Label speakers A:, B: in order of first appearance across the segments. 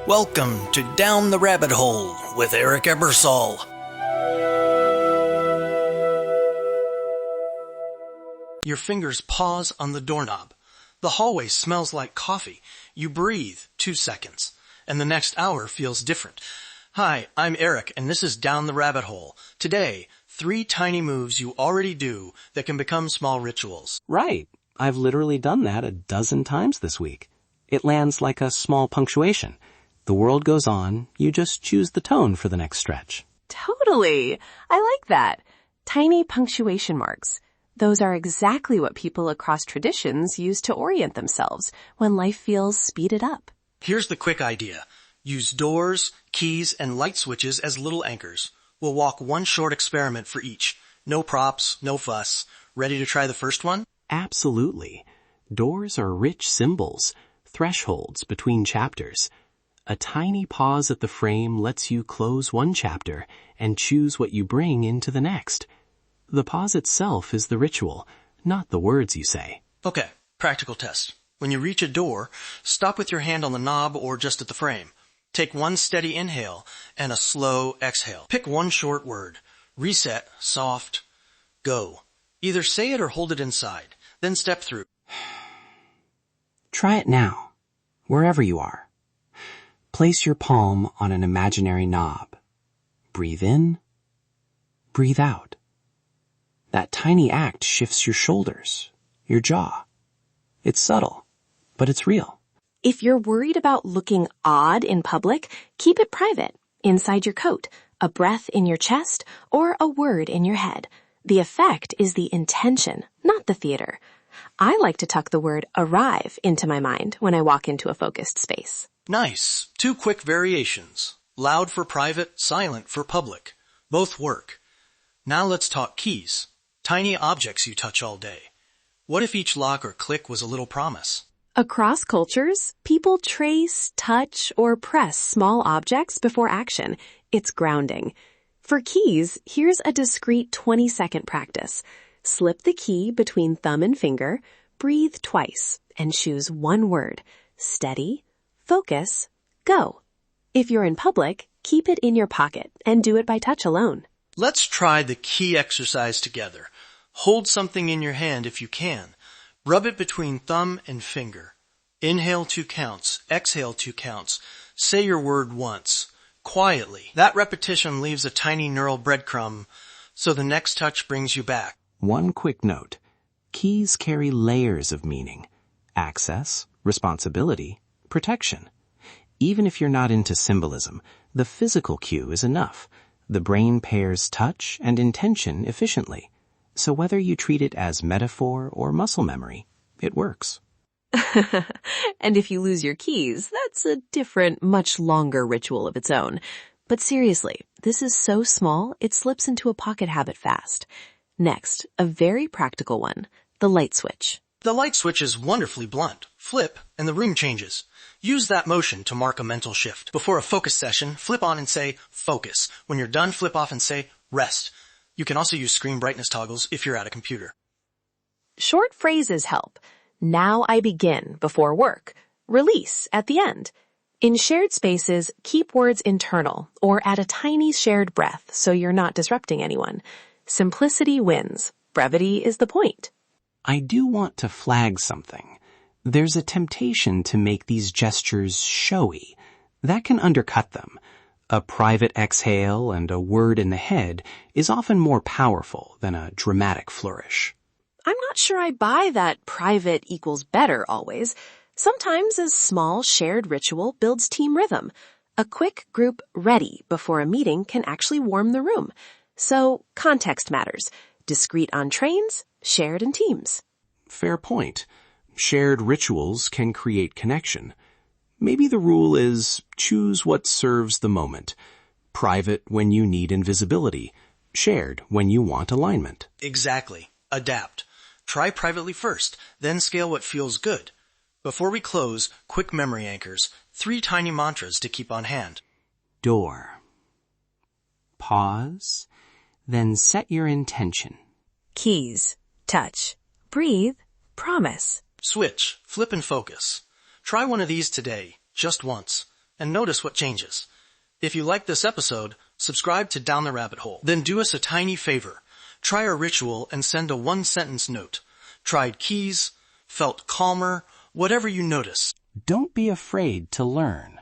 A: Welcome to Down the Rabbit Hole with Eric Ebersol. Your fingers pause on the doorknob. The hallway smells like coffee. You breathe 2 seconds, and the next hour feels different. Hi, I'm Eric, and this is Down the Rabbit Hole. Today, 3 tiny moves you already do that can become small rituals.
B: Right. I've literally done that 12 times this week. It lands like a small punctuation. The world goes on, you just choose the tone for the next stretch.
C: Totally. I like that. Tiny punctuation marks. Those are exactly what people across traditions use to orient themselves when life feels speeded up.
A: Here's the quick idea. Use doors, keys, and light switches as little anchors. We'll walk one short experiment for each. No props, no fuss. Ready to try the first one?
B: Absolutely. Doors are rich symbols, thresholds between chapters. A tiny pause at the frame lets you close one chapter and choose what you bring into the next. The pause itself is the ritual, not the words you say.
A: Okay, practical test. When you reach a door, stop with your hand on the knob or just at the frame. Take one steady inhale and a slow exhale. Pick one short word. Reset, soft, go. Either say it or hold it inside. Then step through.
B: Try it now, wherever you are. Place your palm on an imaginary knob. Breathe in, breathe out. That tiny act shifts your shoulders, your jaw. It's subtle, but it's real.
C: If you're worried about looking odd in public, keep it private, inside your coat, a breath in your chest, or a word in your head. The effect is the intention, not the theater. I like to tuck the word arrive into my mind when I walk into a focused space.
A: Nice. 2 quick variations. Loud for private, silent for public. Both work. Now let's talk keys. Tiny objects you touch all day. What if each lock or click was a little promise?
C: Across cultures, people trace, touch, or press small objects before action. It's grounding. For keys, here's a discreet 20-second practice. Slip the key between thumb and finger, breathe twice, and choose one word. Steady, focus, go. If you're in public, keep it in your pocket and do it by touch alone.
A: Let's try the key exercise together. Hold something in your hand if you can. Rub it between thumb and finger. Inhale 2 counts. Exhale 2 counts. Say your word once. Quietly. That repetition leaves a tiny neural breadcrumb, so the next touch brings you back.
B: One quick note. Keys carry layers of meaning. Access, responsibility, protection. Even if you're not into symbolism, the physical cue is enough. The brain pairs touch and intention efficiently. So whether you treat it as metaphor or muscle memory, it works.
C: And if you lose your keys, that's a different, much longer ritual of its own. But seriously, this is so small, it slips into a pocket habit fast. Next, a very practical one, the light switch.
A: The light switch is wonderfully blunt. Flip, and the room changes. Use that motion to mark a mental shift. Before a focus session, flip on and say, focus. When you're done, flip off and say, rest. You can also use screen brightness toggles if you're at a computer.
C: Short phrases help. Now I begin before work. Release at the end. In shared spaces, keep words internal or add a tiny shared breath so you're not disrupting anyone. Simplicity wins. Brevity is the point.
B: I do want to flag something. There's a temptation to make these gestures showy. That can undercut them. A private exhale and a word in the head is often more powerful than a dramatic flourish.
C: I'm not sure I buy that private equals better always. Sometimes a small shared ritual builds team rhythm. A quick group ready before a meeting can actually warm the room. So context matters. Discreet on trains, shared in teams.
B: Fair point. Shared rituals can create connection. Maybe the rule is choose what serves the moment. Private when you need invisibility. Shared when you want alignment.
A: Exactly. Adapt. Try privately first, then scale what feels good. Before we close, quick memory anchors. 3 tiny mantras to keep on hand.
B: Door. Pause. Then set your intention.
C: Keys, touch, breathe, promise.
A: Switch, flip and focus. Try one of these today, just once. and notice what changes. If you like this episode, subscribe to Down the Rabbit Hole. Then do us a tiny favor. Try our ritual and send a one-sentence note. Tried keys, felt calmer, whatever you notice.
B: Don't be afraid to learn.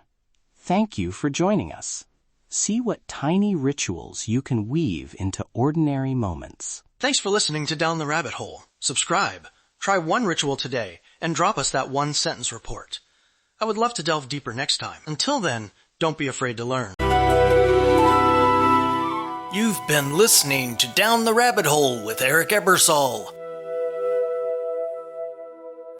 B: Thank you for joining us. See what tiny rituals you can weave into ordinary moments.
A: Thanks for listening to Down the Rabbit Hole. Subscribe, try one ritual today, and drop us that one-sentence report. I would love to delve deeper next time. Until then, don't be afraid to learn. You've been listening to Down the Rabbit Hole with Eric Ebersol.